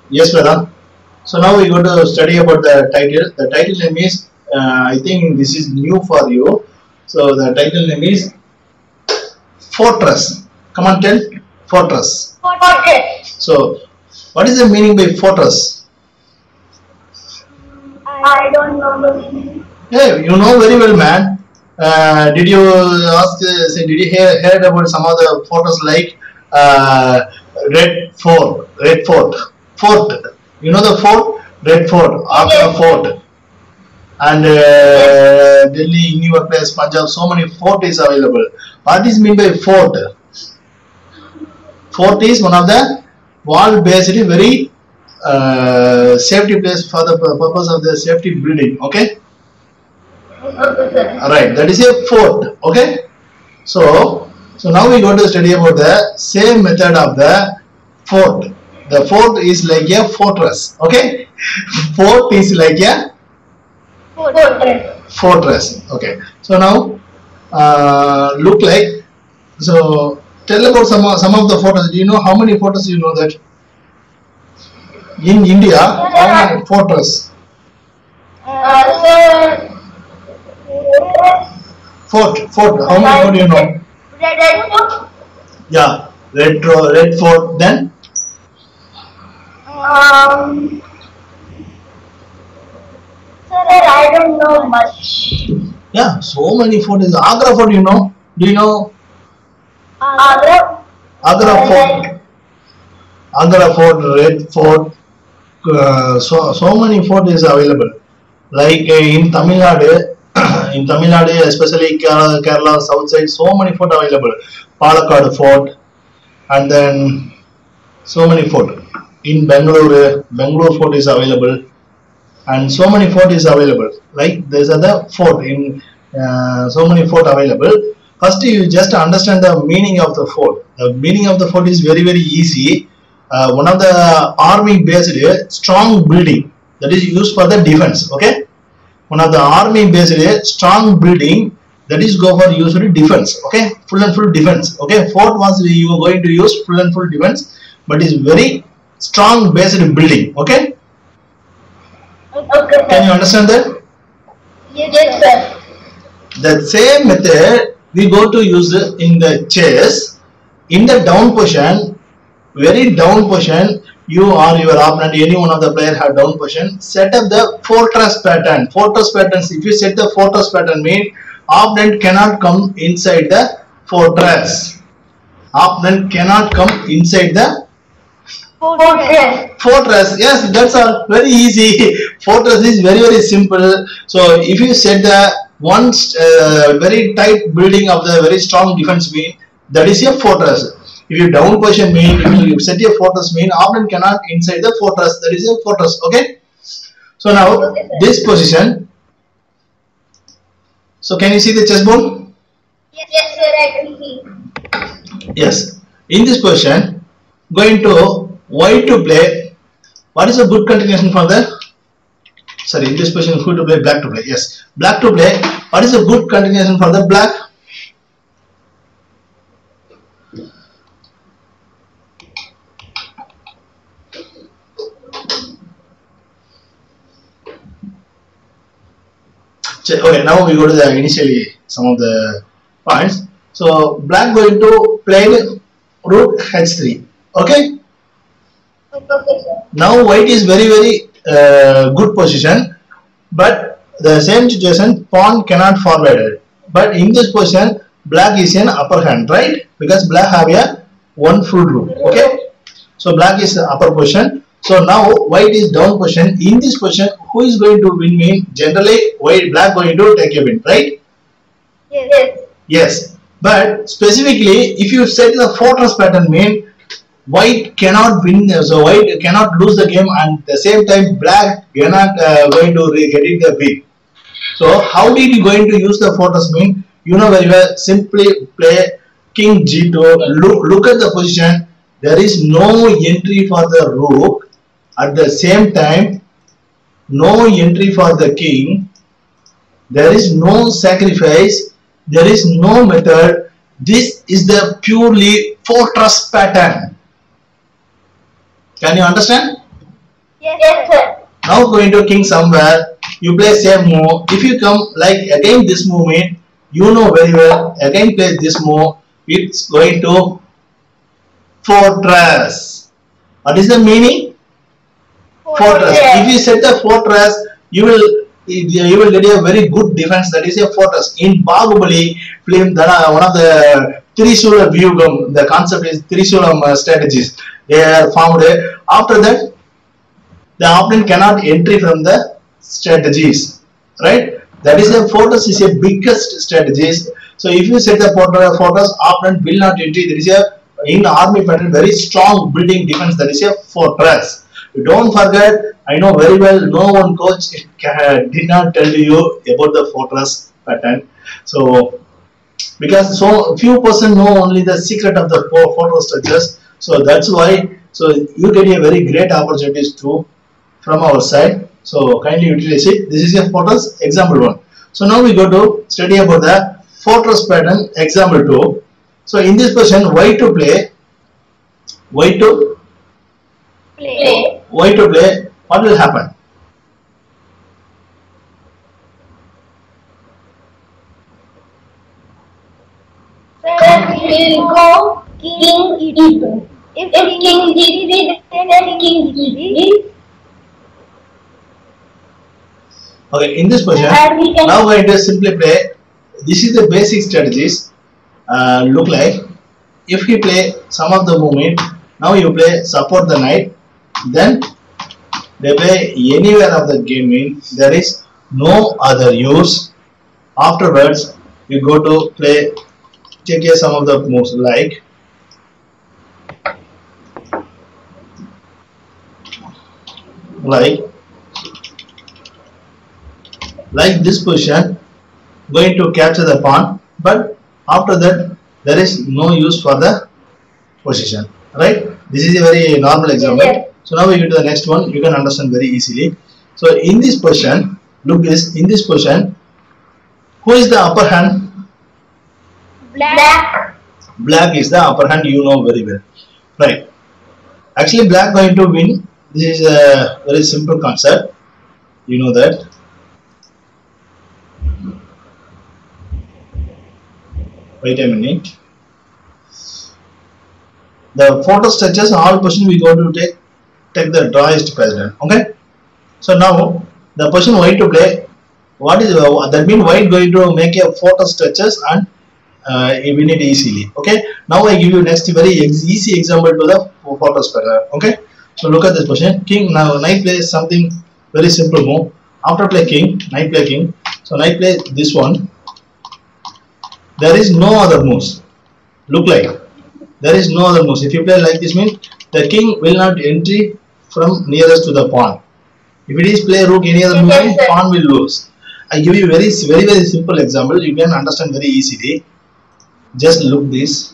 Yes, brother. So now we go to study about the title. The title name is, I think this is new for you. So the title name is Fortress. Come on, tell. Fortress. Fortress. So, what is the meaning by fortress? I don't know the meaning. Hey, you know very well, man. Did you ask? Say, did you heard about some of the fortress like Red Fort? Red Fort. Fort. You know the fort? Red Fort. Agra Fort. And Delhi, in your place, Punjab, so many fort is available. What is mean by fort? Fort is one of the wall-based, very safety place for the purpose of the safety building. Okay. Right. That is a fort. Okay. So now we go to study about the same method of the fort. The fort is like a fortress. Okay. Fort is like a fortress. Okay. So now look like, so tell about some of the fortresses. Do you know how many fortresses you know that? In India, how many fortresses? Fort. How many fort do you know? Red Fort. Yeah. Red Fort. Then? Sir, I don't know much. Yeah. So many forts. Agra Fort, you know? Do you know? Agra. Agra Fort. Agra Fort, Red Fort. So many fort is available. Like in Tamil Nadu, especially Kerala, south side, so many fort available. Palakkad Fort, and then so many fort. In Bangalore Fort is available, and so many fort is available. Like there's other fort in so many fort available. First, you just understand the meaning of the fort. The meaning of the fort is very easy. One of the army based strong building that is used for the defense. Okay, one of the army based strong building that is go for usually defense. Okay, full and full defense. Okay, fort was you are going to use full and full defense, but is very strong based building. Okay, Okay. can you understand that? Yes, sir. The same method we go to use in the chess. In the down position, very down position, you or your opponent, any one of the player have down position, set up the fortress pattern. Fortress patterns, if you set the fortress pattern, mean opponent cannot come inside the fortress. Opponent cannot come inside the fortress. Yes, that's all. Very easy. Fortress is very simple. So if you set the one very tight building of the very strong defense, mean that is a fortress. If you down position mean, if you set a fortress mean, opponent cannot inside the fortress. That is a fortress. Okay. So now this position. So can you see the chessboard? Yes, sir. I can see. Yes. In this position, going to white to play. What is a good continuation for the? Sorry, in this position, who to play? Black to play. Yes, black to play. What is a good continuation for the black? Okay, now we go to the initially some of the points. So black going to play rook h3. Okay. Okay, sir. Now white is very good position, but the same situation pawn cannot forward. But in this position, black is in upper hand, right? Because black have a one full rook. Okay. So black is the upper position. So now white is down position. In this position, who is going to win? Mean generally black going to take a win, right? Yes. Yes. But specifically, if you set the fortress pattern, mean white cannot win. So white cannot lose the game, and at the same time black cannot going to get it the win. So how did you going to use the fortress? Mean you know very well. Simply play king g2. Look at the position. There is no entry for the rook. At the same time, no entry for the king. There is no sacrifice. There is no method. This is the purely fortress pattern. Can you understand? Yes, sir. Now going to king somewhere, you play same move. If you come like again this movement, you know very well, again play this move, it's going to fortress. What is the meaning? Fortress. If you set the fortress, you will get a very good defense. That is a fortress. In Bahubali film, one of the Trishula Vyugam, the concept is Trishula strategies. They are found. After that, the opponent cannot enter from the strategies, right? That is a fortress is a biggest strategies. So if you set the fortress, opponent will not enter. There is a in army pattern very strong building defense. That is a fortress. You don't forget. I know very well. No one coach did not tell you about the fortress pattern. So because so few person know only the secret of the fortress structures. So that's why. So you get a very great opportunities too from our side. So kindly utilize it. This is a fortress example 1. So now we go to study about the fortress pattern example 2. So in this position, why to play? What will happen? Sir, we will go king e2. If king g3, then king g3. Okay, in this position, now we are going to simply play. This is the basic strategies. Look like if you play some of the movement, now you play support the knight, then they play anywhere of the game in, there is no other use. Afterwards, you go to play, take care some of the moves like this position, going to capture the pawn, but after that there is no use for the position, right? This is a very normal example. So now we go to the next one. You can understand very easily. So in this position, look this. In this position, who is the upper hand? Black. Black is the upper hand. You know very well, right? Actually, black going to win. This is a very simple concept. You know that. Wait a minute. The fortress touches all position. We go to take the drawest president. Okay. So now the position white to play. What is that mean? White going to make a fortress touches and win it easily. Okay. Now I give you next very easy example to the fortress president. Okay. So look at this position. King now knight plays something very simple move. After play king, knight play king. So knight play this one. There is no other moves. Look like there is no other moves. If you play like this, means the king will not enter from nearest to the pawn. If it is play rook any other movement, pawn will lose. I give you very simple example. You can understand very easily. Just look this.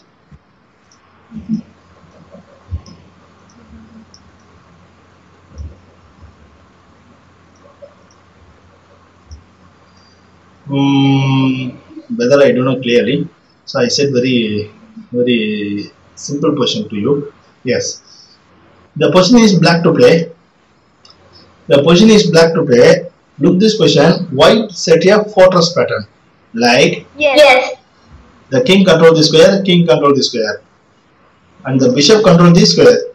Whether I don't know clearly, so I said very simple question to you. Yes, the position is black to play. The position is black to play. Look this position. White set a fortress pattern. Like Yes. the king control the square, king control the square, and the bishop control the square.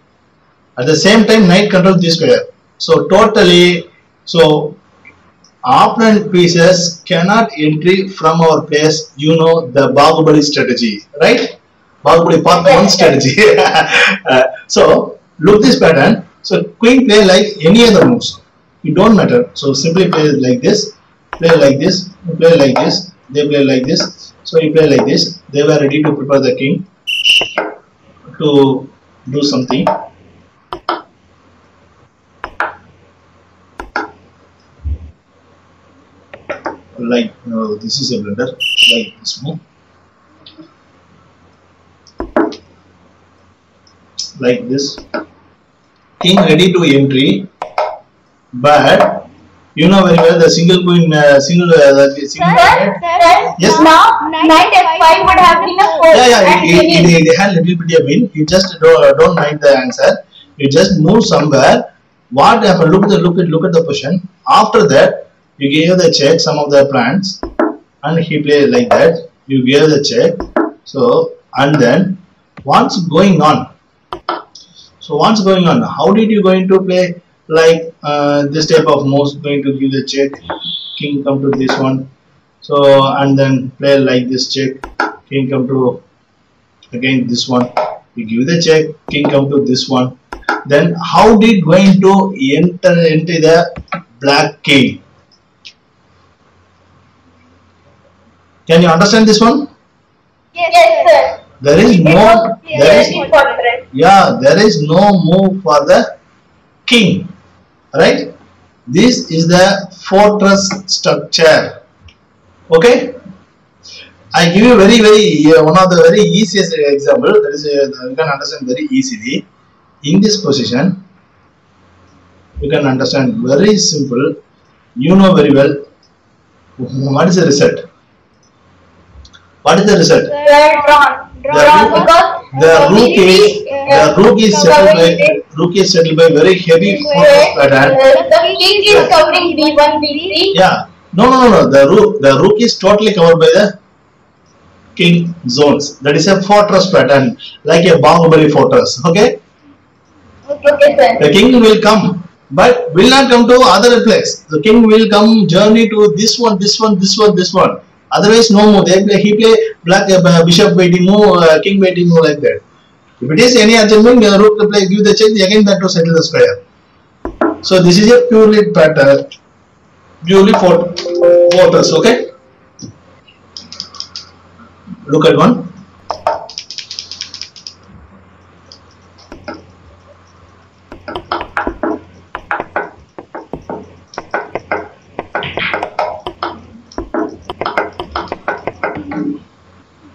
At the same time, knight control the square. So totally, so opponent pieces cannot enter from our place. You know the Bahubali strategy, right? Bahubali part 1 strategy. So look this pattern. So queen play like any other moves. It don't matter. So simply play like this, play like this, play like this. They play like this. So you play like this. They were ready to prepare the king to do something. Like this is a blunder, like this move, like this. King ready to entry, but you know very well the single queen, single knight. Yes. Now knight f5 would have been a force. Yeah, it had little bit of win. You just don't mind the answer. You just move somewhere. What happened? Look at the position. After that, you gave the check some of the plants, and he played like that. You gave the check. So and then what's going on? So what's going on? How did you going to play like this type of moves? Going to give the check. King come to this one. So and then play like this check. King come to again this one. You give the check. King come to this one. Then how did going to enter into the black king? Can you understand this one? Yes, sir. There is no there is no move for the king, right? This is the fortress structure. Okay, I give you very one of the very easiest example. That is you can understand very easily. In this position, you can understand very simple. You know very well what is the result. What is the result? The rook is settled by very heavy fortress pattern. The king is covering B1, B3. Yeah. No. The rook is totally covered by the king zones. That is a fortress pattern, like a Bahubali fortress. Okay. Okay, sir. The king will come, but will not come to other place. The king will come journey to this one. Otherwise, no move. He play black bishop waiting move, king waiting move like that. If it is any adjustment, rook to play, give the check again back to settle the square. So this is a purely pattern, purely fortress. Okay. Look at one.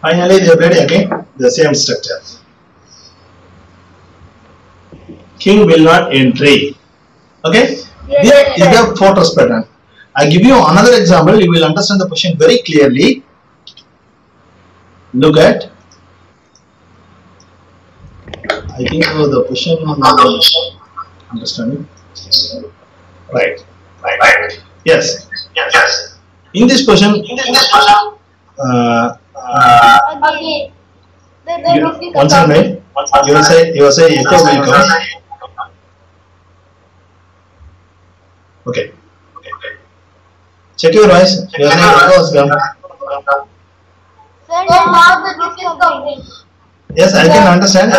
Finally, they played again the same structure. King will not entry. Okay? This is the fortress pattern. I give you another example. You will understand the position very clearly. Look at. I think the position understanding. Right. Yes. In this position. Again. One second, you will say echo will come. Okay. Check your voice. You will say echo has come. Sir, now the rook is covering. Yes, I can understand.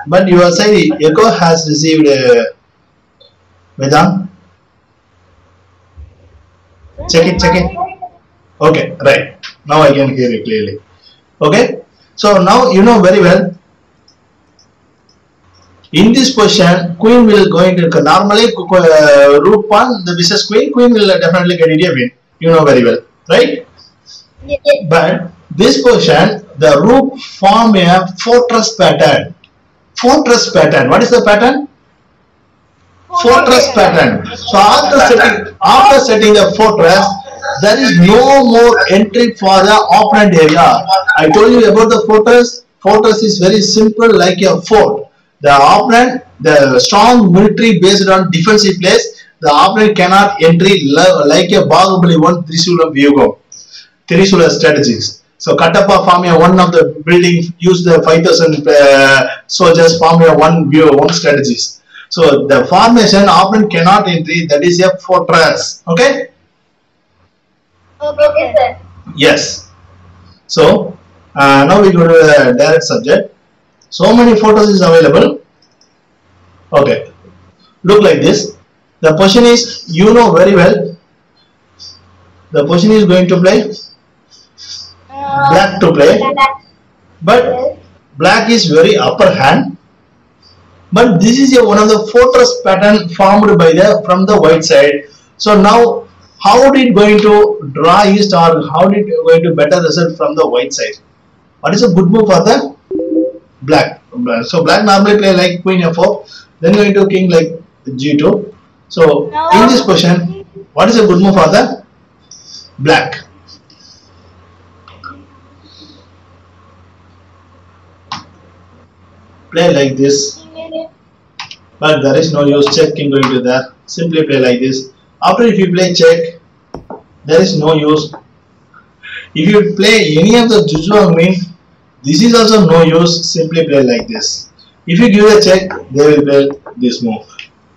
But you will say echo has received Vedant. Check it. Okay, right. Now I can hear you clearly. Okay. So now you know very well. In this position, queen will going to normally rook pawn the versus queen will definitely get it a win. You know very well, right? Yes. But this position, the rook form a fortress pattern. What is the pattern? Fortress pattern. So after setting the fortress, there is no more entry for the opponent area. I told you about the fortress. Fortress is very simple, like a fort. The opponent, the strong military based on defensive place, the opponent cannot entry like a Bahubali 1 Trisula strategies. So Katappa form a one of the building, use the 5,000 soldiers form a one strategies. So the formation opponent cannot entry, that is a fortress. Okay? Okay, sir. Yes. So now we go to the direct subject. So many photos is available. Okay. Look like this. The position is, you know very well. The position is going to play black to play. But black is very upper hand. But this is one of the fortress pattern formed by from the white side. So now, how did going to draw east, or how did going to better result from the white side? What is a good move for the black? So black normally play like queen f4, then going to king like g2. So in this position, what is a good move for the black? Play like this. but there is no use check king going to there. Simply play like this. After if you play check, there is no use. If you play any of the Zhuang Ming, this is also no use. Simply play like this. If you give a check, they will play this move.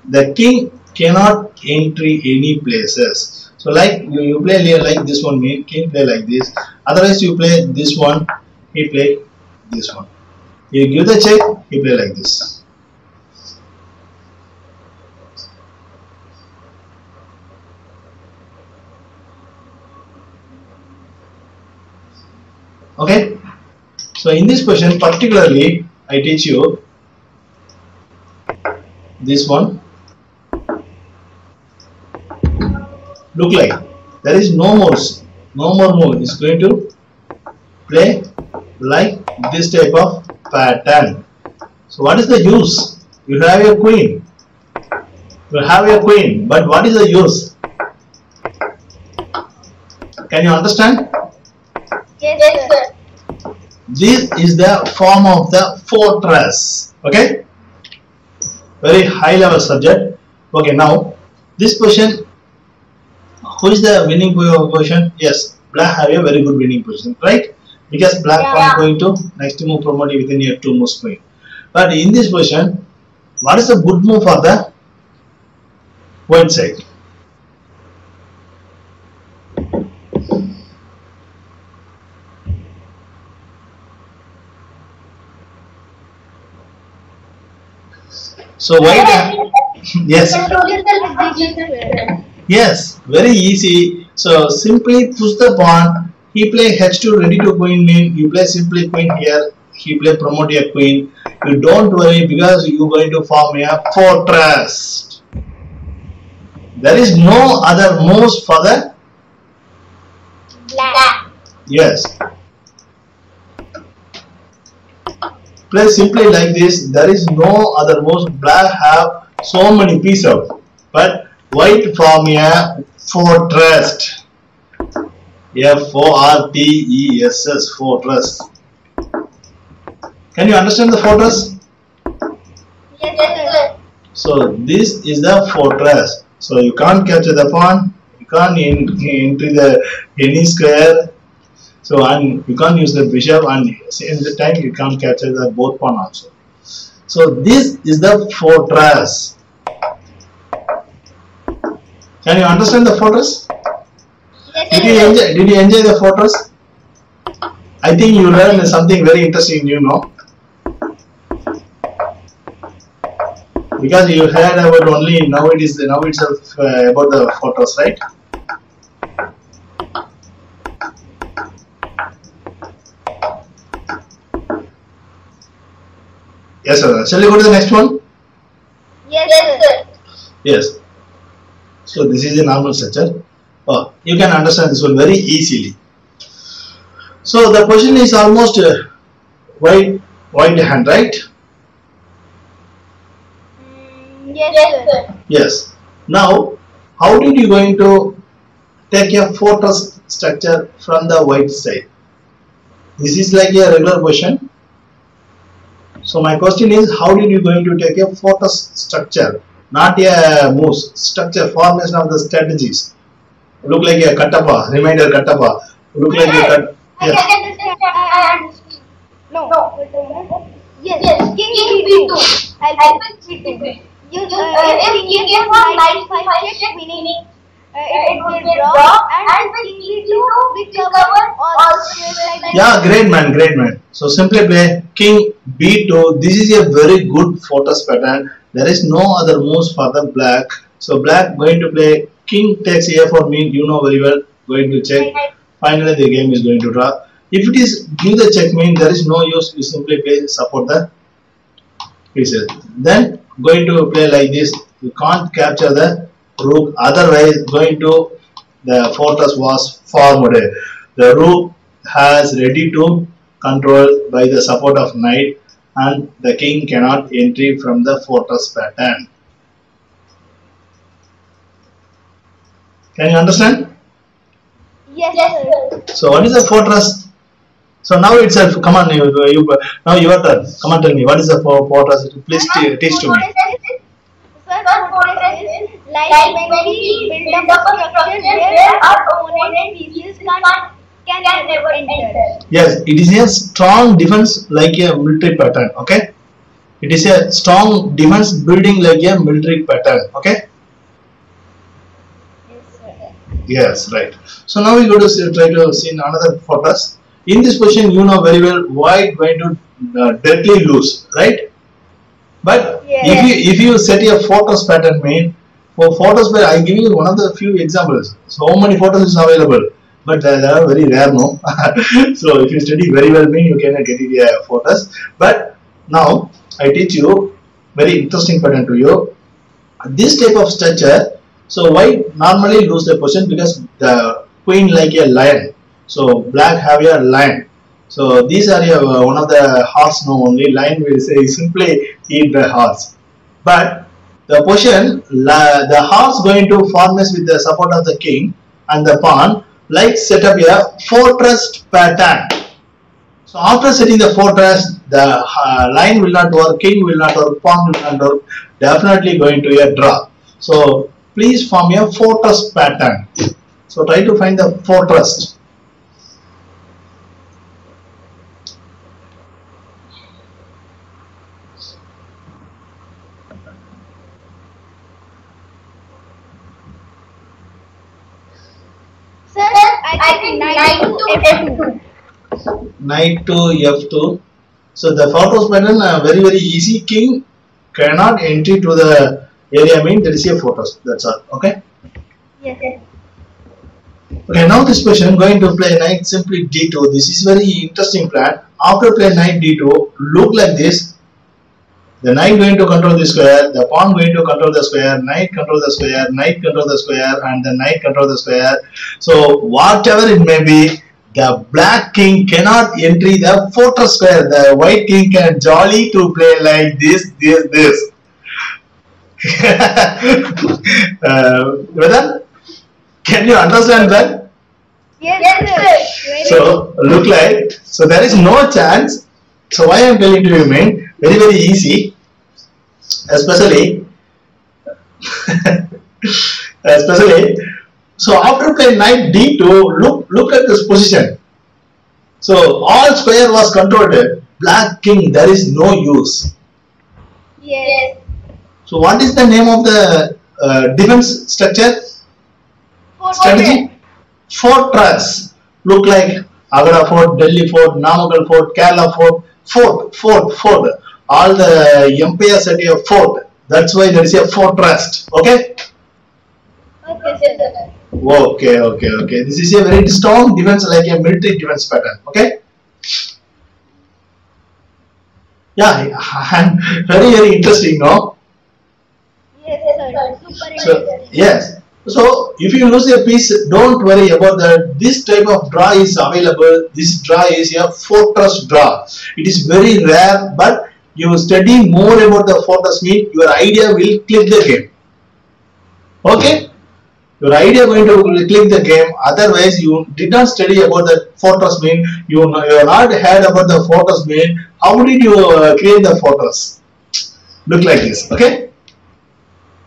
The king cannot enter any places. So like you play like this one, king play like this. Otherwise you play this one, he play this one. You give the check, he play like this. Okay. So in this question particularly, I teach you this one. Look like there is no more move. It's going to play like this type of pattern. So what is the use? You have your queen. You have your queen, but what is the use? Can you understand? Yes, sir. This is the form of the fortress. Okay, very high level subject. Okay, now this question, who is the winning position? Yes, black have a very good winning position, right? Because black is going to next move promote within your 2 moves queen. But in this position, what is the good move for the white side? So why yes, yes, very easy. So simply push the pawn. He play h2 ready to queen mean you play simply queen here. He play promote your queen. You don't worry because you going to form a fortress. There is no other moves for the Black. yes. Play simply like this. There is no other moves. Black have so many pieces, but white form a fortress. F-O-R-T-E-S-S, fortress. Can you understand the fortress? Yes, sir. So this is the fortress. So you can't capture the pawn. You can't enter the any square. So and you can't use the bishop, and in the time you can't capture the both pawn also. So this is the fortress. Can you understand the fortress? Yes, sir. Did you enjoy the fortress? I think you learned something very interesting, you know. Because you heard about only now itself about the fortress, right? Yes, sir. Shall we go to the next one? Yes, sir. Yes. So this is a normal structure. Oh, you can understand this one very easily. So the question is almost white hand, right? Yes, sir. Yes. Now, how did you going to take a fortress structure from the white side? This is like a regular question. So my question is, how did you going to take a fortress structure, not a moves structure, formation of the strategies? Look like a kattappa, reminder kattappa. Look like a cut. Yes. I understood. No. Wait a minute. Yes. King B2. I'll pick B2. If king F1 knight C5 check, meaning it will be draw, and with king B2 we cover all squares like Yeah, great man. So simply play king b2. This is a very good fortress pattern. There is no other moves for the black. So black going to play king takes a4 mean you know very well, going to check. Finally the game is going to draw. If it is give the check mean there is no use, you simply play support the pieces. Then going to play like this, you can't capture the rook, otherwise going to the fortress was formed. The rook has ready to control by the support of knight, and the king cannot enter from the fortress pattern. Can you understand? Yes, sir. So what is the fortress? So now itself, come on, now your turn. Come on, tell me what is the fortress? Please teach to me. fortress is like when we build up a structure where our opponent pieces can never enter. Yes, it is a strong defense like a military pattern. Okay, it is a strong defense building like a military pattern. Okay. Yes, sir. Yes, right. So now we go to try to see another fortress. In this position, you know very well white going to directly lose, right? But Yes. if you set a fortress pattern, mean for fortress pattern, I give you one of the few examples. So many fortresses available, but they are very rare, no. So if you study very well, mean you cannot get it a fortress. But now I teach you very interesting pattern to you. This type of structure. So white normally lose the position because the queen like a lion. So black have a lion. So these are one of the horse no only lion will say simply eat the horse. But the position the horse going to form with the support of the king and the pawn like set up a fortress pattern. So after setting the fortress, the line will not work, king will not work, pawn will not work. Definitely going to a draw. So please form a fortress pattern. So try to find the fortress. Sir, I think knight to f2. Knight to f2. So the fortress pattern very easy. King cannot enter to the area, mean there is a fortress. That's all. Okay. Yes. Okay. Now this question going to play knight simply d2. This is very interesting plan. After play knight d2, look like this. The knight going to control the square, the pawn going to control the square, knight control the square, knight control the square, and the knight control the square. So whatever it may be, the black king cannot enter the fortress square. The white king can jolly to play like this. Whether can you understand that? Yes, sir. So look like so there is no chance. So why I am telling to you, mean very easy, especially so after playing knight d2, look at this position. So all square was controlled. Black king there is no use. Yes. So what is the name of the defense structure? Strategy? Fortress. Look like Agra Fort, Delhi Fort, Namakkal Fort, Kerala Fort, Fort. All the empire set a fort. That's why there is a fortress. Okay? Okay, sir. Okay. This is a very strong defense, like a military defense pattern. Okay? Yeah, and very interesting, no? Yes, sir. Super So interesting. yes. So if you lose a piece, don't worry about that. This type of draw is available. This draw is a fortress draw. It is very rare, but you study more about the fortress mean your idea will click the game. Okay? Your idea going to click the game. Otherwise, you did not study about the fortress mean. You are not heard about the fortress mean. How did you create the fortress? Look like this. Okay?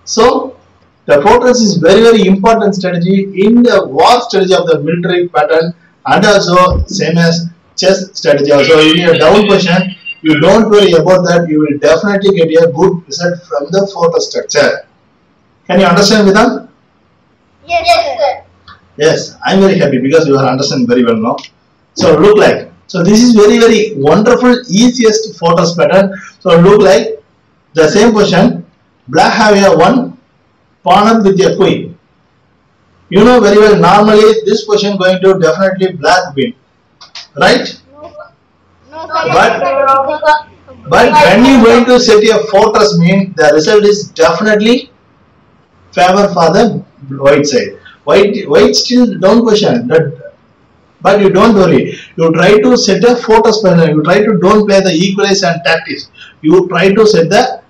So the fortress is very important strategy in the war strategy of the military pattern, and also same as chess strategy. Also in your down position, you don't worry about that. You will definitely get a good result from the fortress structure. Can you understand, Vidhan? Yes, sir. Yes, I am very happy because you are understand very well now. So look like so this is very wonderful easiest fortress pattern. So look like the same position. Black have a one pawn up with a queen. You know very well normally this position going to definitely black win, right? No, sir. But when you going to set a fortress mean the result is definitely favor for the white side. White still down position, but you don't worry. You try to set a fortress pattern. You try to don't play the equalize and tactics. You try to set the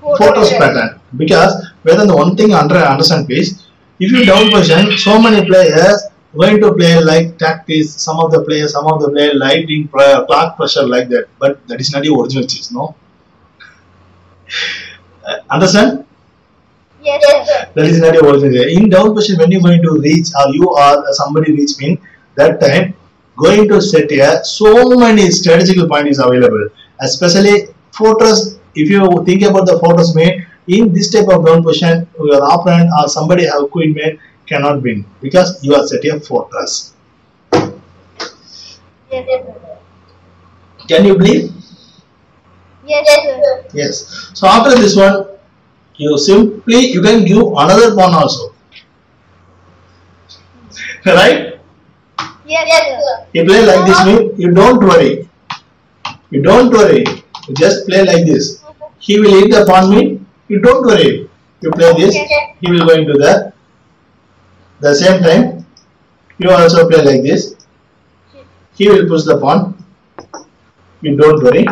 fortress pattern because whether the one thing understand please. If you down position, so many players going to play like tactics. Some of the players lighting clock pressure like that. But that is not the original chess, no. Understand? That is not a original area. In down position, when you're going to reach or you or somebody reach mean, that time going to set here, so many strategical points is available. Especially fortress, if you think about the fortress main, in this type of down position, your opponent or somebody have queen main cannot win because you are set a fortress. Yes. Can you believe? Yes, sir. Yes. So after this one, you can give another pawn also. Right? Yes, sir. You play like this means you don't worry. You don't worry. You just play like this. He will hit the pawn mean you don't worry. You play this, he will go into the same time. You also play like this. He will push the pawn. You don't worry.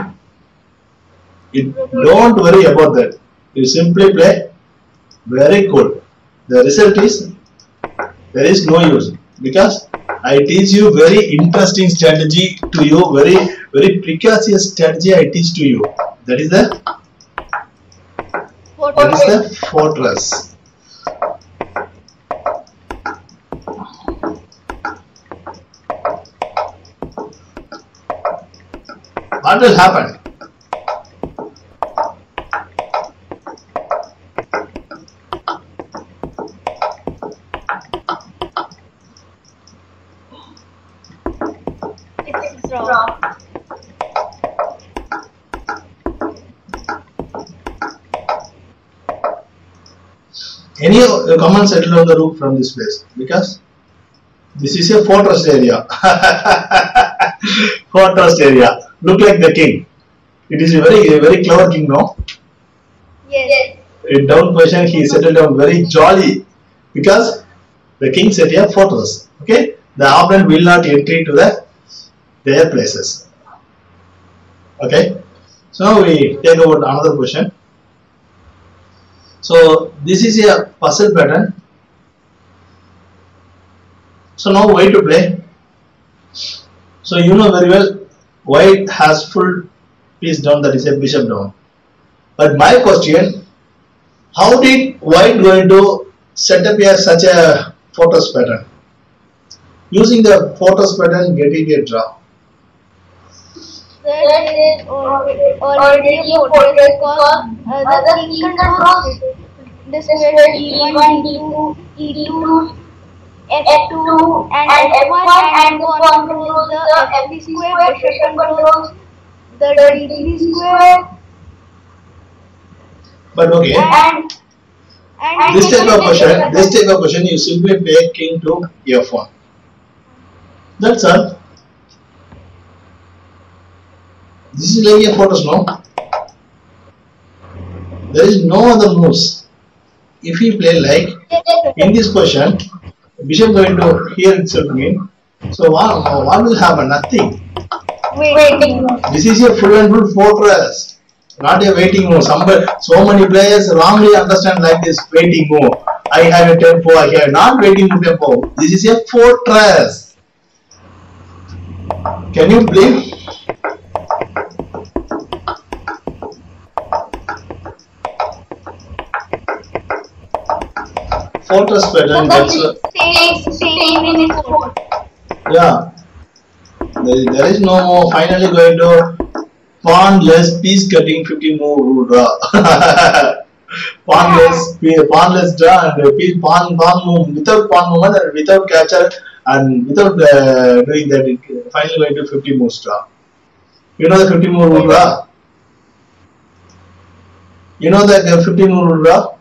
You don't worry about that. You simply play very cool. The result is there is no use because I teach you very interesting strategy to you, very precocious strategy I teach to you. That is the fortress. What will happen? It's wrong. Any command settle on the rook from this place because this is a fortress area. Fortress area. Look like the king. It is a very clever king, no? Yes. In down position, he settled down very jolly because the king set a fortress. Okay, the opponent will not enter to their places. Okay, so now we take about another question. So this is a puzzle pattern. So now way to play. So you know very well white has full piece down, that is a bishop down. But my question, how did white going to set up such a fortress pattern? Using the fortress pattern, getting a draw. That is already a fortress because the king controls this square E1, D2, E2, F2 and F1 and the pawn controls the F3 square, bishop controls the D3 square. But okay, And this type of question, you simply play king to F1. That's all. This is like a fortress, no? There is no other moves. If you play like in this position, bishop going to here itself again. So what will happen? Nothing. waiting. This is a full and full fortress, not a waiting move. So many players wrongly understand like this waiting move. I have a tempo here, not waiting move tempo. This is a fortress. Can you believe? Fortress pattern. Yeah. There is no more. Finally going to pawn less piece cutting 50 move rule draw. pawn less draw and pawn move without pawn movement and without catcher and without doing that. It finally going to 50 moves draw. You know the 50 move rule draw. You know the 50 move rule draw.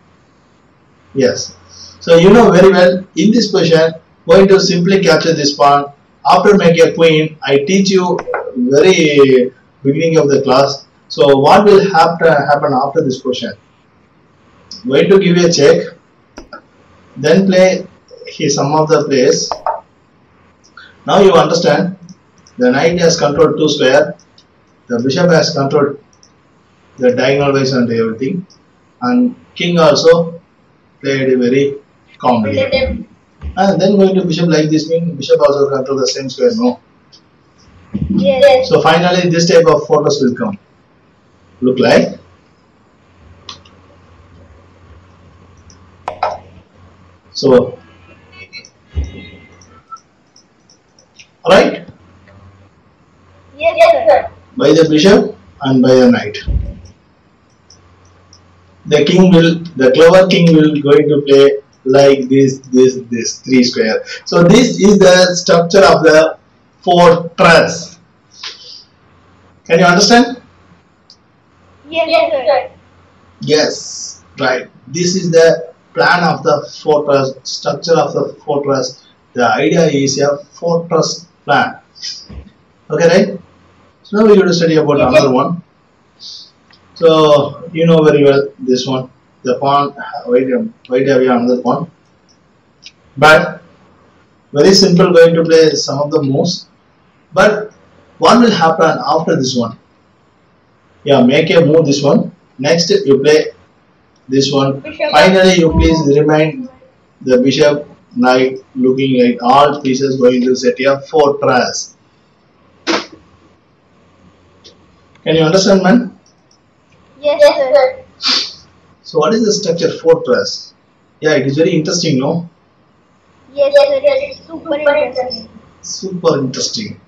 Yes. So you know very well in this position going to simply capture this pawn. After making a queen, I teach you very beginning of the class. So what will happen after this position? Going to give you a check, then play some of the plays. Now you understand the knight has controlled 2 square, the bishop has controlled the diagonal wise and everything, and king also played very calmly. And then going to bishop like this means bishop also control the same square, no? Yes. So finally this type of fortress will come. Look like So, right? Yes, sir. By the bishop and by the knight. The clever king will going to play like this, 3 square. So this is the structure of the fortress. Can you understand? Yes, sir. Yes, right. This is the plan of the fortress, structure of the fortress. The idea is a fortress plan. Okay, right? So now we're going to study about another one. So you know very well this one. The pawn, wait have you another pawn. But very simple, going to play some of the moves. But what will happen after this one? Yeah, make a move this one. Next you play this one. Finally you please remind the bishop, knight, looking like all pieces going to set a fortress. Can you understand, man? Yes, sir. So what is the structure fortress? Yeah, it is very interesting, no? Yes, sir. It's super interesting. Super interesting.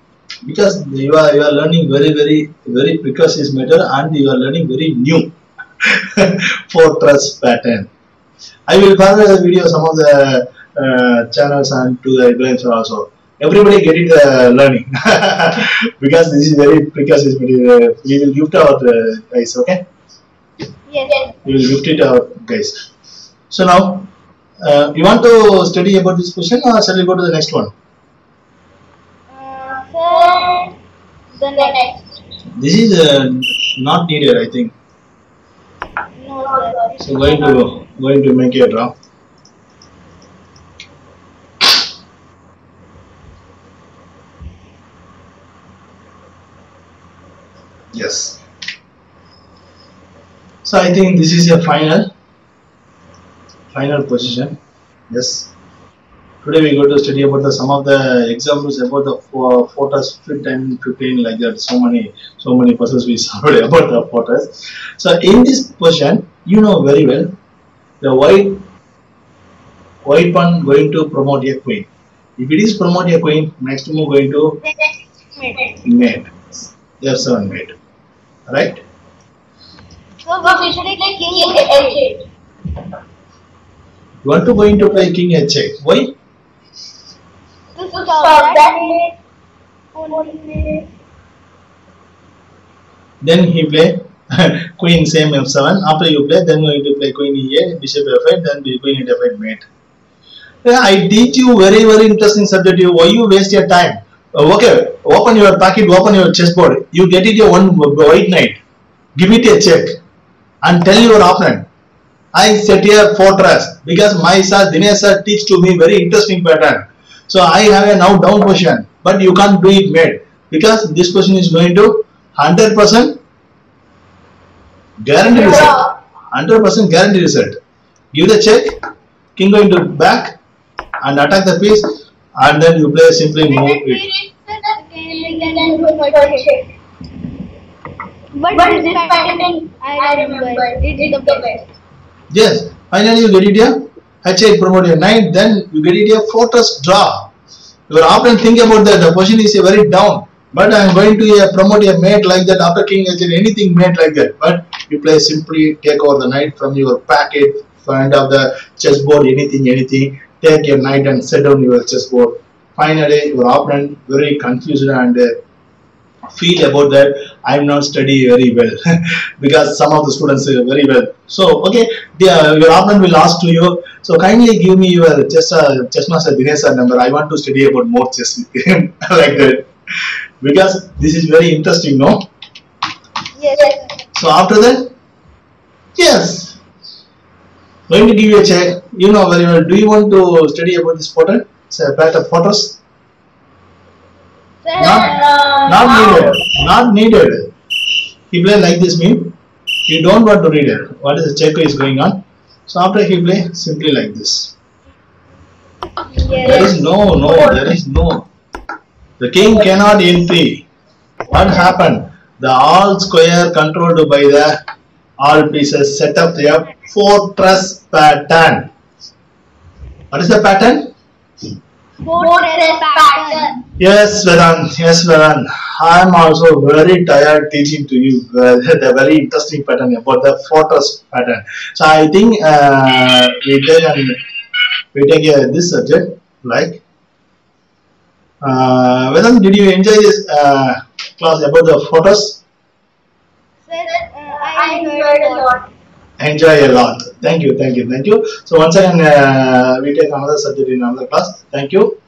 Because you are learning very precocious matter, and you are learning very new fortress pattern. I will forward the video some of the channels and to the influencer also. Everybody get it learning because this is very precocious material. We will gift out guys, okay? Yes. We will gift it out guys. So now you want to study about this question, or shall we go to the next one? Sir, the next. This is not needed, I think. No, sir. So going to make a draw. Yes. So I think this is a final position. Yes. Today we go to study about some of the examples about the fortress fit and 15 like that. So many puzzles we solved about the fortress. So in this position, you know very well, the white pawn going to promote a queen. If it is promote a queen, next move going to mate. F7 mate. Right? So we should take king h8. You want to going to play king h8. Why? To stop that mate. Then he play queen same f7. After you play, then going to play queen e8, bishop f8, then queen f8 mate. Yeah, I teach you very interesting subject. Why you waste your time? Okay, open your packet, open your chessboard. You get it a one white knight. Give it a check and tell your opponent, I set here fortress because my sir Dinesh sir teach to me very interesting pattern. So I have a now down position, but you can't do it mate because this position is going to 100% guarantee result. 100% guarantee result. Give the check, king going to back and attack the piece, and then you play simply move it. But this pattern, I remember, it's the best. Yes, finally you get it here. H8 promote your knight, then you get it here fortress draw. Your opponent think about that, the position is very down. But I am going to promote a mate like that after king h8, anything mate like that. But you play simply take over the knight from your packet, find out the chessboard, anything. Take your knight and set down your chessboard. Finally, your opponent very confused and feel about that I am not study very well because some of the students very well. So okay, your opponent will ask to you. So kindly give me your chessmaster Dinesh number. I want to study about more chess with him like that because this is very interesting, no? Yes. So after that, yes, going to give you a check. You know very well. Do you want to study about this pattern? It's a pattern of fortress. Not needed. He play like this mean you don't want to read it. What is the check is going on? So after he play simply like this. Yes. There is no. The king cannot enter. What happened? The all square controlled by the all pieces set up a fortress pattern. What is the pattern? Fortress pattern. Yes, Vedant. Yes, Vedant. I am also very tired teaching to you the very interesting pattern about the fortress pattern. So I think we take this subject like. Vedant, did you enjoy this class about the fortress? Sir, I enjoyed a lot. Enjoy a lot. Thank you, thank you, thank you. So once again, we take another subject in another class. Thank you.